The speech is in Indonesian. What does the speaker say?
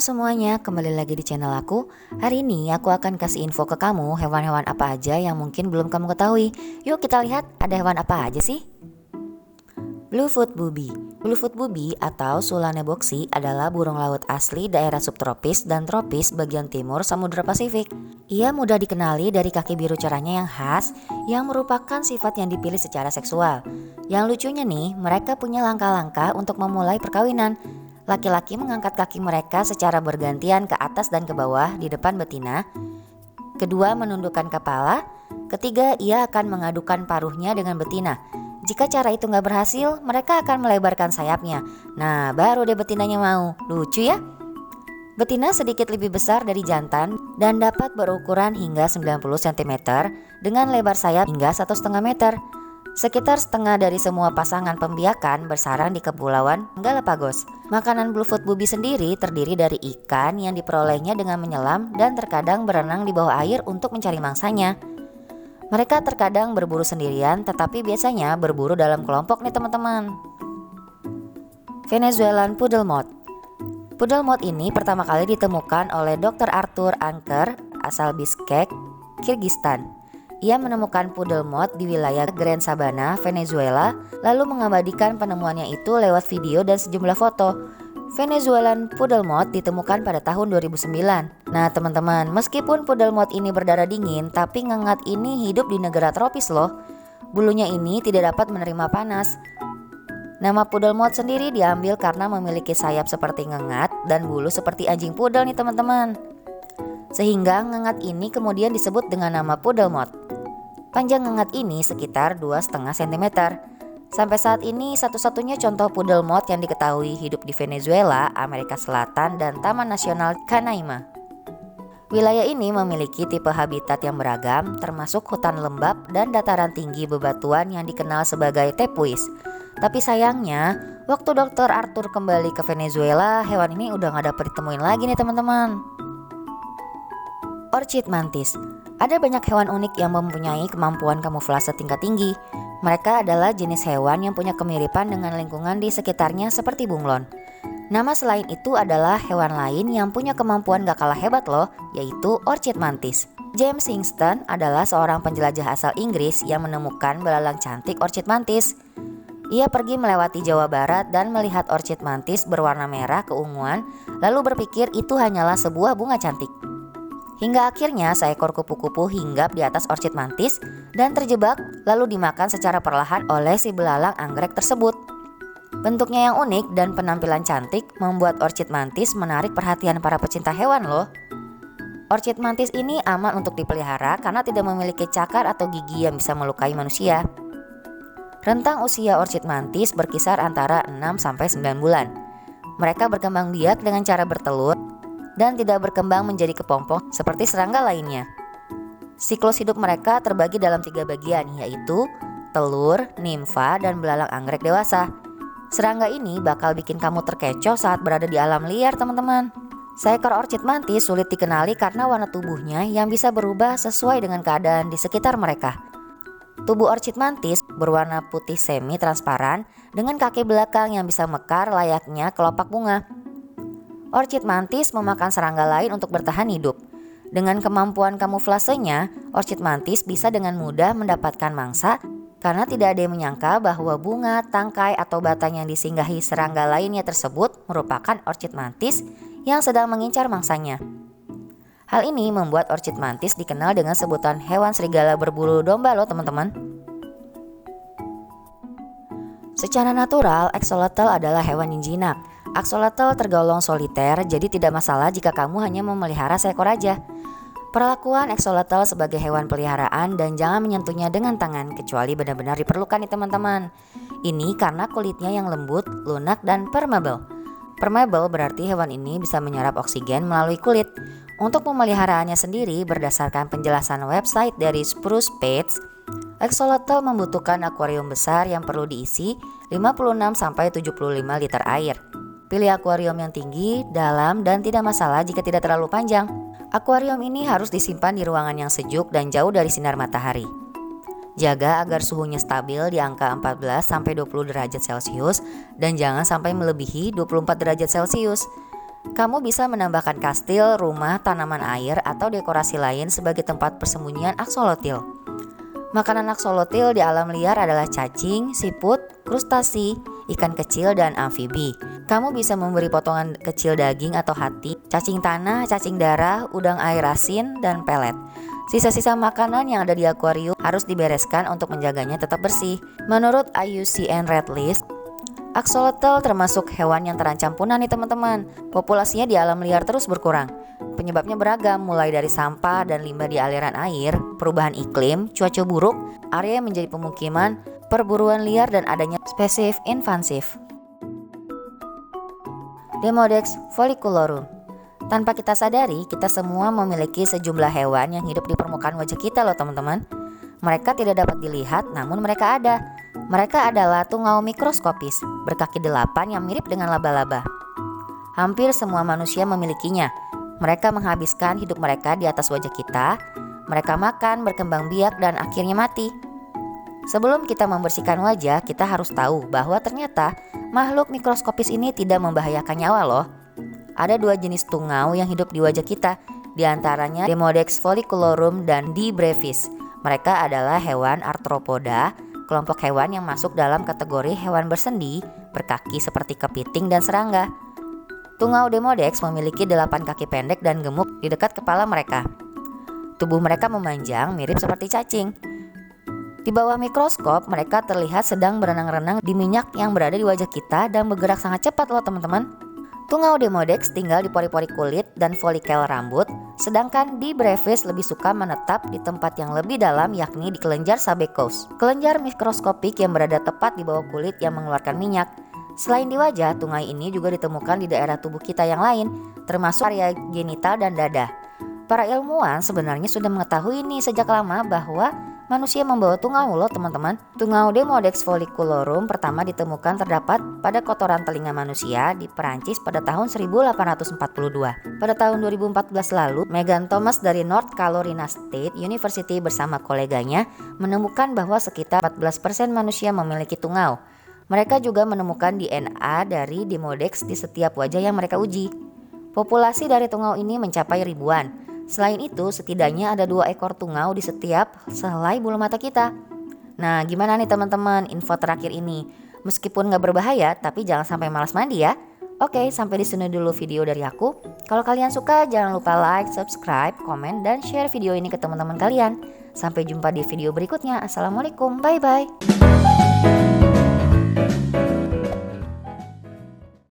Halo semuanya, kembali lagi di channel aku. Hari ini aku akan kasih info ke kamu hewan-hewan apa aja yang mungkin belum kamu ketahui. Yuk kita lihat ada hewan apa aja sih? Bluefoot Booby. Bluefoot Booby atau Sulane boxy adalah burung laut asli daerah subtropis dan tropis bagian timur Samudra Pasifik. Ia mudah dikenali dari kaki biru cerahnya yang khas, yang merupakan sifat yang dipilih secara seksual. Yang lucunya nih, mereka punya langkah-langkah untuk memulai perkawinan. Laki-laki mengangkat kaki mereka secara bergantian ke atas dan ke bawah di depan betina. Kedua, menundukkan kepala. Ketiga, ia akan mengadukan paruhnya dengan betina. Jika cara itu nggak berhasil, mereka akan melebarkan sayapnya. Nah, baru deh betinanya mau. Lucu ya? Betina sedikit lebih besar dari jantan dan dapat berukuran hingga 90 cm dengan lebar sayap hingga 1,5 meter. Sekitar setengah dari semua pasangan pembiakan bersarang di Kepulauan Galapagos. Makanan Bluefoot Booby sendiri terdiri dari ikan yang diperolehnya dengan menyelam dan terkadang berenang di bawah air untuk mencari mangsanya. Mereka terkadang berburu sendirian, tetapi biasanya berburu dalam kelompok nih teman-teman. Venezuelan Poodle Moth. Poodle Moth ini pertama kali ditemukan oleh Dr. Arthur Anker asal Bishkek, Kirgistan. Ia menemukan Poodle Moth di wilayah Grand Sabana, Venezuela, lalu mengabadikan penemuannya itu lewat video dan sejumlah foto. Venezuelan Poodle Moth ditemukan pada tahun 2009. Nah teman-teman, meskipun Poodle Moth ini berdarah dingin, tapi ngengat ini hidup di negara tropis loh. Bulunya ini tidak dapat menerima panas. Nama Poodle Moth sendiri diambil karena memiliki sayap seperti ngengat dan bulu seperti anjing poodle nih teman-teman. Sehingga ngengat ini kemudian disebut dengan nama Poodle Moth. Panjang ngengat ini sekitar 2,5 cm. Sampai saat ini satu-satunya contoh Poodle Moth yang diketahui hidup di Venezuela, Amerika Selatan, dan Taman Nasional Canaima. Wilayah ini memiliki tipe habitat yang beragam, termasuk hutan lembab dan dataran tinggi bebatuan yang dikenal sebagai tepuis. Tapi sayangnya, waktu Dr. Arthur kembali ke Venezuela, hewan ini udah gak dapat ditemuin lagi nih teman-teman. Orchid Mantis. Ada banyak hewan unik yang mempunyai kemampuan kamuflase tingkat tinggi. Mereka adalah jenis hewan yang punya kemiripan dengan lingkungan di sekitarnya seperti bunglon. Nama selain itu adalah hewan lain yang punya kemampuan gak kalah hebat loh, yaitu Orchid Mantis. James Hingston adalah seorang penjelajah asal Inggris yang menemukan belalang cantik Orchid Mantis. Ia pergi melewati Jawa Barat dan melihat Orchid Mantis berwarna merah keunguan, lalu berpikir itu hanyalah sebuah bunga cantik. Hingga akhirnya seekor kupu-kupu hinggap di atas Orchid Mantis dan terjebak lalu dimakan secara perlahan oleh si belalang anggrek tersebut. Bentuknya yang unik dan penampilan cantik membuat Orchid Mantis menarik perhatian para pecinta hewan loh. Orchid Mantis ini aman untuk dipelihara karena tidak memiliki cakar atau gigi yang bisa melukai manusia. Rentang usia Orchid Mantis berkisar antara 6-9 bulan. Mereka berkembang biak dengan cara bertelur dan tidak berkembang menjadi kepompong seperti serangga lainnya. Siklus hidup mereka terbagi dalam 3 bagian, yaitu telur, nimfa, dan belalang anggrek dewasa. Serangga ini bakal bikin kamu terkecoh saat berada di alam liar teman-teman. Seekor Orchid Mantis sulit dikenali karena warna tubuhnya yang bisa berubah sesuai dengan keadaan di sekitar mereka. Tubuh Orchid Mantis berwarna putih semi transparan dengan kaki belakang yang bisa mekar layaknya kelopak bunga. Orchid Mantis memakan serangga lain untuk bertahan hidup. Dengan kemampuan kamuflasenya, Orchid Mantis bisa dengan mudah mendapatkan mangsa karena tidak ada yang menyangka bahwa bunga, tangkai, atau batang yang disinggahi serangga lainnya tersebut merupakan Orchid Mantis yang sedang mengincar mangsanya. Hal ini membuat Orchid Mantis dikenal dengan sebutan hewan serigala berbulu domba loh teman-teman. Secara natural, axolotl adalah hewan yang jinak. Axolotl tergolong soliter, jadi tidak masalah jika kamu hanya memelihara seekor aja. Perlakuan axolotl sebagai hewan peliharaan dan jangan menyentuhnya dengan tangan kecuali benar-benar diperlukan nih teman-teman. Ini karena kulitnya yang lembut, lunak, dan permeable. Permeable berarti hewan ini bisa menyerap oksigen melalui kulit. Untuk pemeliharaannya sendiri berdasarkan penjelasan website dari Spruce Pets, axolotl membutuhkan akuarium besar yang perlu diisi 56-75 liter air. Pilih akuarium yang tinggi, dalam, dan tidak masalah jika tidak terlalu panjang. Akuarium ini harus disimpan di ruangan yang sejuk dan jauh dari sinar matahari. Jaga agar suhunya stabil di angka 14-20 derajat Celcius dan jangan sampai melebihi 24 derajat Celcius. Kamu bisa menambahkan kastil, rumah, tanaman air, atau dekorasi lain sebagai tempat persembunyian aksolotil. Makanan aksolotil di alam liar adalah cacing, siput, krustasi, ikan kecil, dan amfibi. Kamu bisa memberi potongan kecil daging atau hati, cacing tanah, cacing darah, udang air asin, dan pelet. Sisa-sisa makanan yang ada di akuarium harus dibereskan untuk menjaganya tetap bersih. Menurut IUCN Red List, aksolotil termasuk hewan yang terancam punah nih teman-teman. Populasinya di alam liar terus berkurang. Penyebabnya beragam, mulai dari sampah dan limbah di aliran air, perubahan iklim, cuaca buruk, area yang menjadi pemukiman, perburuan liar, dan adanya spesies invasif. Demodex folliculorum. Tanpa kita sadari, kita semua memiliki sejumlah hewan yang hidup di permukaan wajah kita loh teman-teman. Mereka tidak dapat dilihat, namun mereka ada. Mereka adalah tungau mikroskopis, berkaki 8 yang mirip dengan laba-laba. Hampir semua manusia memilikinya. Mereka menghabiskan hidup mereka di atas wajah kita. Mereka makan, berkembang biak, dan akhirnya mati. Sebelum kita membersihkan wajah, kita harus tahu bahwa ternyata makhluk mikroskopis ini tidak membahayakan nyawa loh. Ada 2 jenis tungau yang hidup di wajah kita, di antaranya Demodex folliculorum dan D. brevis. Mereka adalah hewan arthropoda, kelompok hewan yang masuk dalam kategori hewan bersendi, berkaki seperti kepiting dan serangga. Tungau Demodex memiliki 8 kaki pendek dan gemuk di dekat kepala mereka. Tubuh mereka memanjang mirip seperti cacing. Di bawah mikroskop, mereka terlihat sedang berenang-renang di minyak yang berada di wajah kita dan bergerak sangat cepat loh teman-teman. Tungau Demodex tinggal di pori-pori kulit dan folikel rambut, sedangkan D. brevis lebih suka menetap di tempat yang lebih dalam, yakni di kelenjar sebaceous, kelenjar mikroskopik yang berada tepat di bawah kulit yang mengeluarkan minyak. Selain di wajah, tungau ini juga ditemukan di daerah tubuh kita yang lain, termasuk area genital dan dada. Para ilmuwan sebenarnya sudah mengetahui ini sejak lama bahwa manusia membawa tungau loh teman-teman. Tungau Demodex folliculorum pertama ditemukan terdapat pada kotoran telinga manusia di Perancis pada tahun 1842. Pada tahun 2014 lalu, Megan Thomas dari North Carolina State University bersama koleganya menemukan bahwa sekitar 14% manusia memiliki tungau. Mereka juga menemukan DNA dari Demodex di setiap wajah yang mereka uji. Populasi dari tungau ini mencapai ribuan. Selain itu, setidaknya ada 2 ekor tungau di setiap sehelai bulu mata kita. Nah, gimana nih teman-teman info terakhir ini? Meskipun gak berbahaya, tapi jangan sampai malas mandi ya. Oke, sampai di sini dulu video dari aku. Kalau kalian suka, jangan lupa like, subscribe, komen, dan share video ini ke teman-teman kalian. Sampai jumpa di video berikutnya. Assalamualaikum, bye-bye.